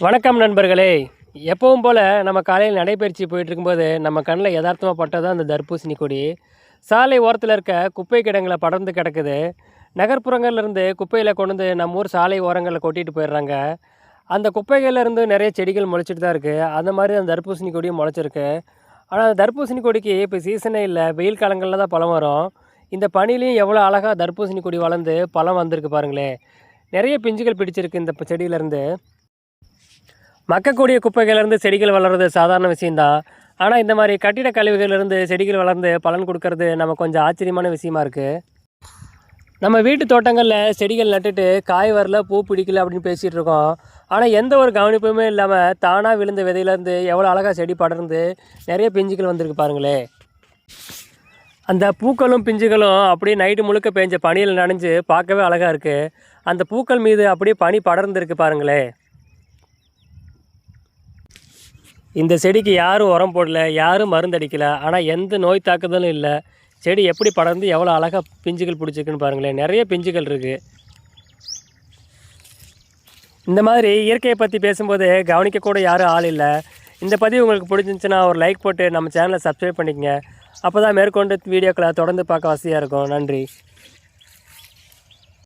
வணக்கம் நண்பர்களே. எப்பவும் போல் நம்ம காலையில் நடைப்பயிற்சி போயிட்டுருக்கும்போது நம்ம கண்ணில் யதார்த்தமாக பட்டது அந்த தர்பூசணி கொடி. சாலை ஓரத்தில் இருக்க குப்பை கிடங்கில் படர்ந்து கிடக்குது. நகர்ப்புறங்கள்லேருந்து குப்பையில் கொண்டு வந்து நம்ம ஊர் சாலை ஓரங்களில் கொட்டிட்டு போயிடுறாங்க. அந்த குப்பைகள்லேருந்து நிறைய செடிகள் முளைச்சிட்டு தான் இருக்குது. அந்த மாதிரி அந்த தர்பூசணி கொடியும் முளைச்சிருக்கு. ஆனால் அந்த தர்பூசணி கொடிக்கு இப்போ சீசனே இல்லை, வெயில் காலங்களில் தான் பழம் வரும். இந்த பனிலையும் எவ்வளோ அழகாக தர்பூசணி கொடி வளர்ந்து பழம் வந்திருக்கு பாருங்களேன். நிறைய பிஞ்சுகள் பிடிச்சிருக்கு இந்த செடியிலேருந்து. மக்கக்கூடிய குப்பைகள்லேருந்து செடிகள் வளர்கிறது சாதாரண விஷயந்தான். ஆனால் இந்த மாதிரி கட்டிட கழிவுகள்லேருந்து செடிகள் வளர்ந்து பலன் கொடுக்கறது நம்ம கொஞ்சம் ஆச்சரியமான விஷயமா இருக்குது. நம்ம வீட்டு தோட்டங்களில் செடிகள் நட்டுட்டு காய் வரல, பூ பிடிக்கல அப்படின்னு பேசிகிட்டு இருக்கோம். ஆனால் எந்த ஒரு கவனிப்புமே இல்லாமல் தானாக விழுந்த விதையிலேருந்து எவ்வளோ அழகாக செடி படர்ந்து நிறைய பிஞ்சுகள் வந்திருக்கு பாருங்களே. அந்த பூக்களும் பிஞ்சுகளும் அப்படியே நைட்டு முழுக்க பெஞ்ச பனியில் நனைஞ்சு பார்க்கவே அழகாக இருக்குது. அந்த பூக்கள் மீது அப்படியே பனி படர்ந்துருக்கு பாருங்களே. இந்த செடிக்கு யாரும் உரம் போடல, யாரும் மருந்து அடிக்கலை. ஆனால் எந்த நோய் தாக்குதலும் இல்லை. செடி எப்படி படர்ந்து எவ்வளோ அழகாக பிஞ்சுகள் பிடிச்சிருக்குன்னு பாருங்களேன். நிறைய பிஞ்சுகள் இருக்குது. இந்த மாதிரி இயற்கையை பற்றி பேசும்போது கவனிக்கக்கூட யாரும் ஆள் இல்லை. இந்த பதிவு உங்களுக்கு பிடிச்சிருந்துச்சுன்னா ஒரு லைக் போட்டு நம்ம சேனலை சப்ஸ்கிரைப் பண்ணிக்கங்க. அப்போ தான் மேற்கொண்டு வீடியோக்களை தொடர்ந்து பார்க்க வசதியாக இருக்கும். நன்றி.